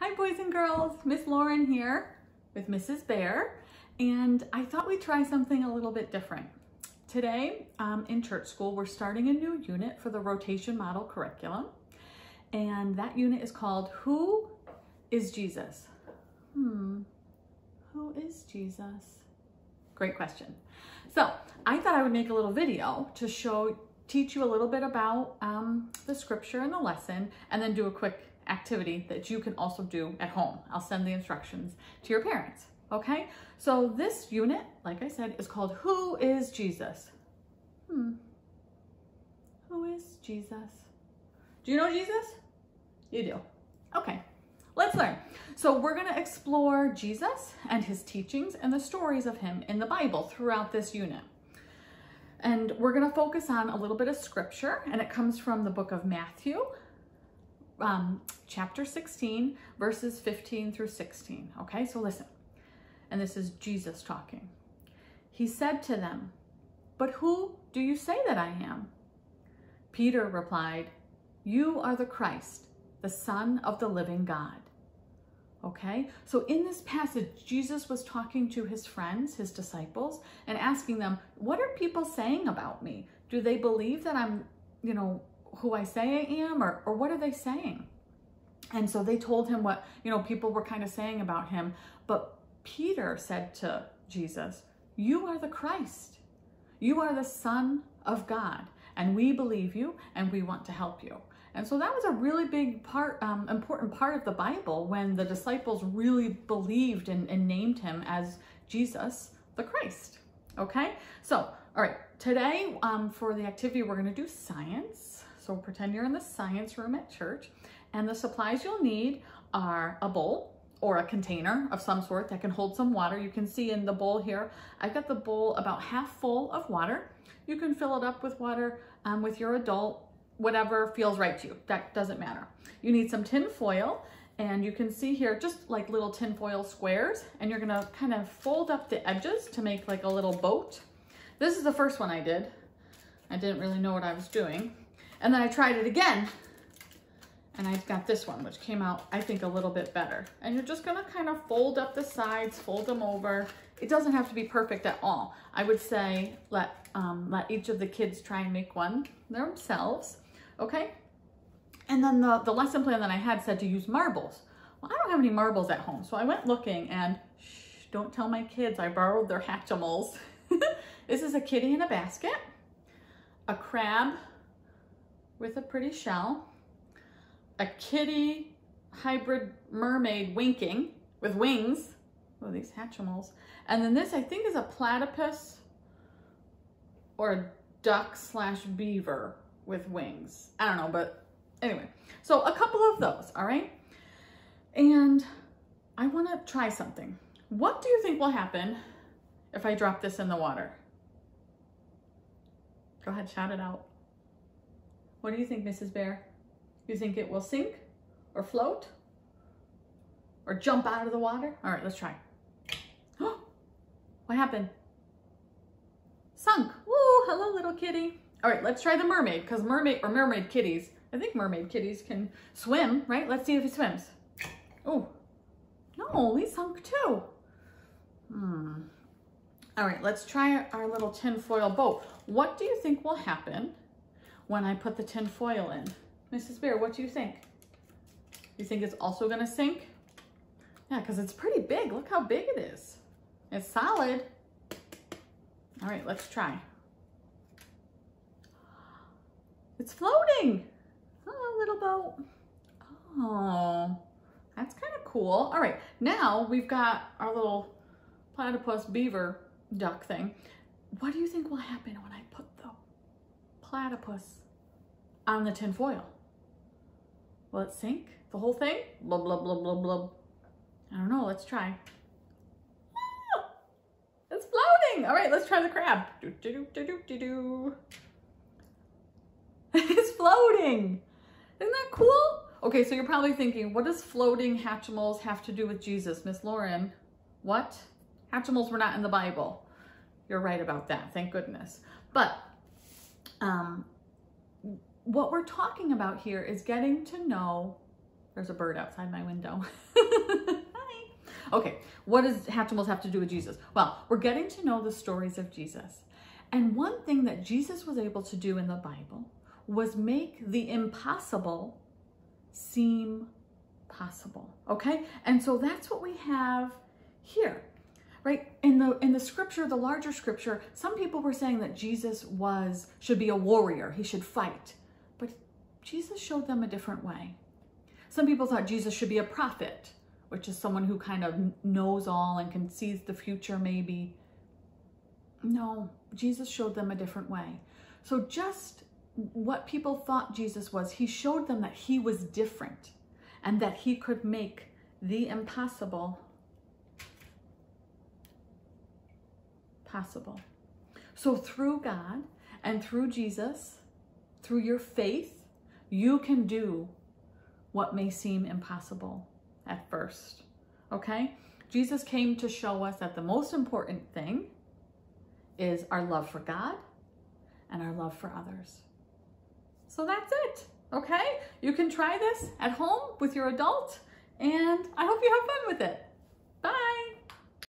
Hi boys and girls, Miss Lauren here with Mrs. Bear, and I thought we'd try something a little bit different. Today in church school we're starting a new unit for the rotation model curriculum, and that unit is called Who is Jesus? Who is Jesus? Great question. So I thought I would make a little video to teach you a little bit about the scripture and the lesson, and then do a quick activity that you can also do at home. I'll send the instructions to your parents, okay? So this unit, like I said, is called Who is Jesus? Who is Jesus? Do you know Jesus? You do. Okay, let's learn. So we're gonna explore Jesus and his teachings and the stories of him in the Bible throughout this unit. And we're gonna focus on a little bit of scripture, and it comes from the book of Matthew, chapter 16, verses 15 through 16. Okay, so listen. And this is Jesus talking. He said to them, "But who do you say that I am?" Peter replied, "You are the Christ, the Son of the living God." Okay, so in this passage, Jesus was talking to his friends, his disciples, and asking them, what are people saying about me? Do they believe that I'm, who I say I am, or what are they saying? And so they told him what, people were kind of saying about him. But Peter said to Jesus, "You are the Christ. You are the Son of God, and we believe you, and we want to help you." And so that was a really big part, important part of the Bible, when the disciples really believed and named him as Jesus, the Christ. Okay, so all right, today for the activity, we're going to do science. So pretend you're in the science room at church, and the supplies you'll need are a bowl or a container of some sort that can hold some water. You can see in the bowl here, I've got the bowl about half full of water. You can fill it up with water with your adult, whatever feels right to you. That doesn't matter. You need some tin foil, and you can see here just like little tin foil squares, and you're gonna kind of fold up the edges to make like a little boat. This is the first one I did. I didn't really know what I was doing. And then I tried it again, and I got this one, which came out, I think, a little bit better. And you're just gonna kind of fold up the sides, fold them over. It doesn't have to be perfect at all. I would say let each of the kids try and make one themselves, okay? And then the lesson plan that I had said to use marbles. Well, I don't have any marbles at home, so I went looking, and shh, don't tell my kids I borrowed their Hatchimals. This is a kitty in a basket, a crab with a pretty shell, a kitty hybrid mermaid winking with wings. Oh, these Hatchimals. And then this, I think, is a platypus or a duck/beaver with wings. I don't know, but anyway. So a couple of those, all right? And I want to try something. What do you think will happen if I drop this in the water? Go ahead, shout it out. What do you think, Mrs. Bear? You think it will sink or float or jump out of the water? All right, let's try. What happened? Sunk. Woo, hello, little kitty. All right, let's try the mermaid, because mermaid kitties, I think mermaid kitties can swim, right? Let's see if he swims. Oh, no, he sunk too. All right, let's try our little tin foil boat. What do you think will happen when I put the tin foil in? Mrs. Bear, what do you think? You think it's also gonna sink? Yeah, because it's pretty big. Look how big it is. It's solid. All right, let's try. It's floating. Oh, little boat. Oh, that's kind of cool. All right, now we've got our little platypus beaver duck thing. What do you think will happen when I put the platypus on the tin foil? Will it sink? The whole thing? Blub, blub, blub, blub, blub. I don't know, let's try. Ah, it's floating. All right, let's try the crab. Do, do, do, do, do, do, do. It's floating. Isn't that cool? Okay, so you're probably thinking, what does floating Hatchimals have to do with Jesus, Miss Lauren? What? Hatchimals were not in the Bible. You're right about that, thank goodness. But what we're talking about here is getting to know There's a bird outside my window. Hi. Okay, what does Hatchimals have to do with Jesus? Well, we're getting to know the stories of Jesus. And one thing that Jesus was able to do in the Bible was make the impossible seem possible, okay? And so that's what we have here, right? In the scripture, the larger scripture, some people were saying that Jesus should be a warrior, he should fight, but Jesus showed them a different way. Some people thought Jesus should be a prophet, which is someone who kind of knows all and can see the future maybe. No, Jesus showed them a different way. So just what people thought Jesus was, he showed them that he was different and that he could make the impossible possible. So through God and through Jesus, through your faith, you can do what may seem impossible at first, okay? Jesus came to show us that the most important thing is our love for God and our love for others. So that's it, okay? You can try this at home with your adult, and I hope you have fun with it. Bye.